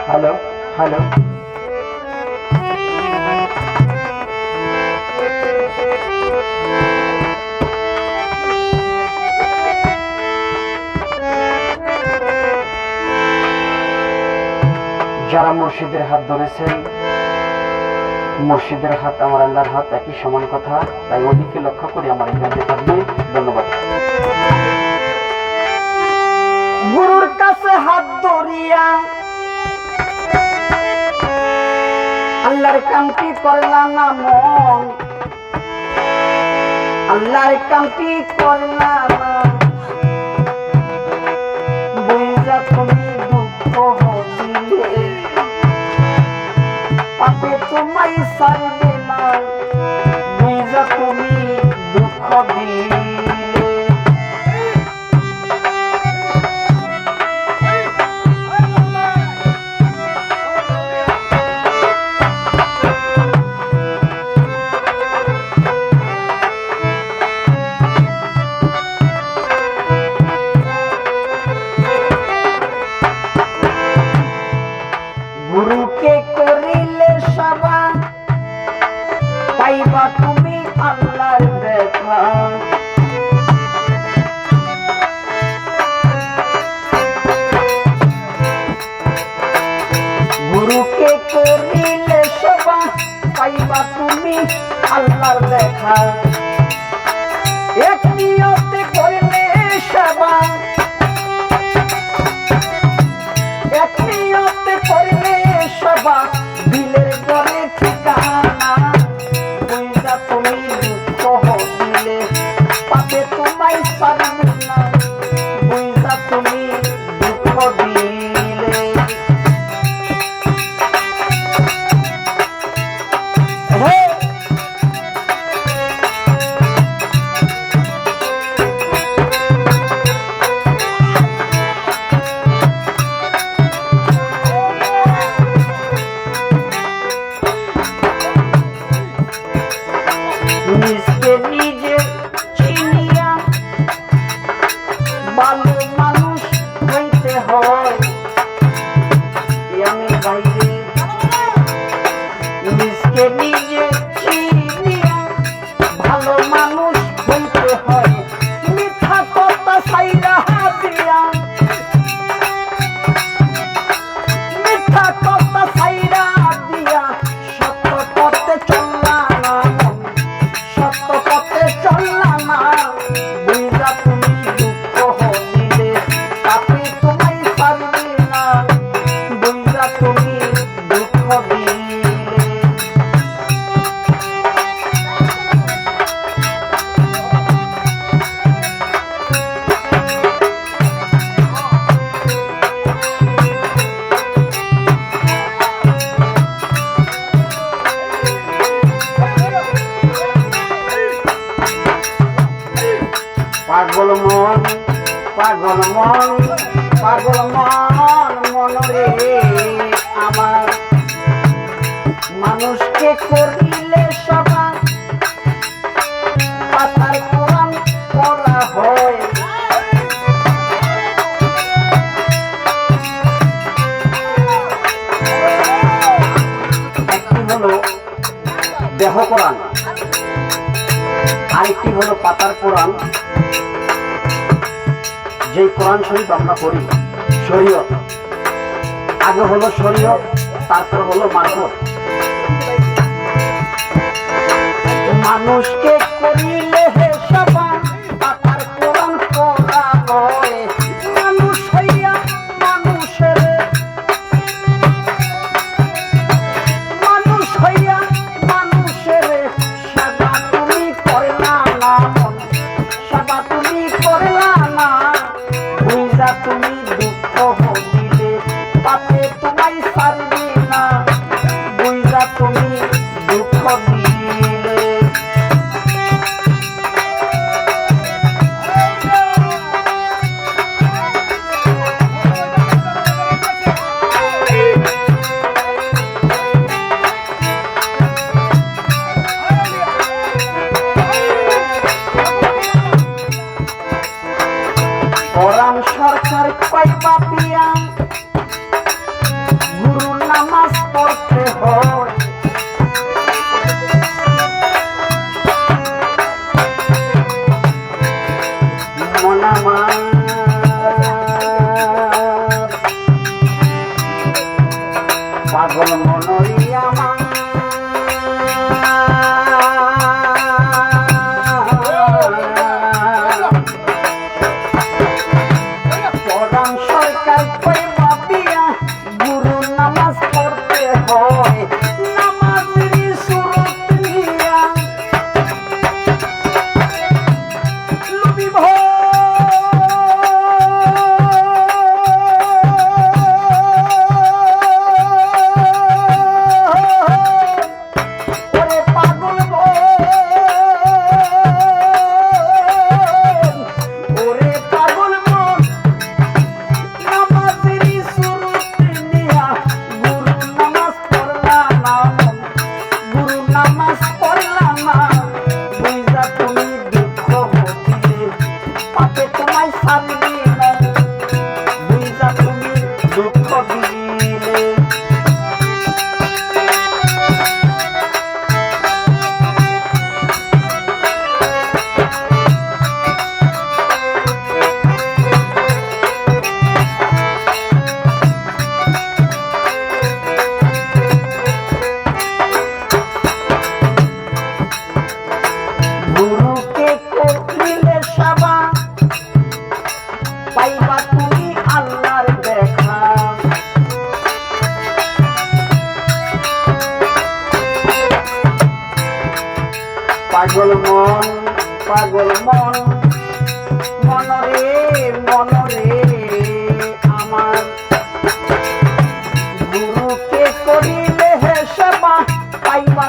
Hello hello, যারা মুর্শিদের হাত ধরেছেন, মুর্শিদের হাত আমার আল্লাহর হাত একই সমান কথা, তাই ওদিকে লক্ষ্য করে আমার এই গানটি থাকবে। ধন্যবাদ। গুরুর কাছে হাত ধরিয়া আল্লাহর কামটি করলাম না মন, আল্লাহর কামটি করলাম না বুঝা, তুমি দুঃখ হইলে পাপে তোমায় ছাড়বে না, বুঝা তুমি দুঃখ দিলে। গুরুকে করিলে সেবা পাইবা তুমি আল্লাহর দেখা, গুরুকে করিলে সেবা পাইবা তুমি আল্লাহর দেখা, এক নিয়তে করিলে সেবা, এক নিয়তে করিলে সেবা দিলের ঘরে ঠিকানা, বুঝা তুমি দুঃখ দিলে পাপে তোমায় ছাড়বে না, বুঝা তুমি দুঃখ দিলে। নিজকে নিজে চিনিয়া ভালো মানুষ হইতে হয়, আমি বাইরে নিজকে নিজে চিনিয়া ভালো মানুষ হইতে হয়, মিথ্যা কথা ছাইরা দিয়া, মিথ্যা কথা ছাইরা দিয়া সত্য পথে চললাম না, সত্য পথে চললাম না, বুঝা তুমি দুঃখ দিলে পাপে তোমায় ছাড়বে না, বুঝা তুমি দুঃখ দিলে। পাগল মন, পাগল মন, পাগল মন, মনরে আমার মানুষকে করিলে সভা পাতার কোরআন পড়া হয়, একটি হলো দেহ কোরআন, আরেকটি হলো পাতার কোরআন। যে কোরআন শরীফ আমরা পড়ি শরীয়ত, আগে হলো শরীয়ত, তারপর হলো মারফত। মানুষকে করিলে হে সভা পাতার কোরআন পড়া হয়, মানুষ হইয়া মানুষের, মানুষ হইয়া মানুষের সেবা তুমি করলা না, সেবা তুমি করলা না, বুঝা তুমি দুঃখ দিলে পাপে তোমায় ছাড়বে না, বুঝা তুমি দুঃখ দিলে। পাগল মন মনরে আমার গুরুকে করিলে হে সেবা পাইবা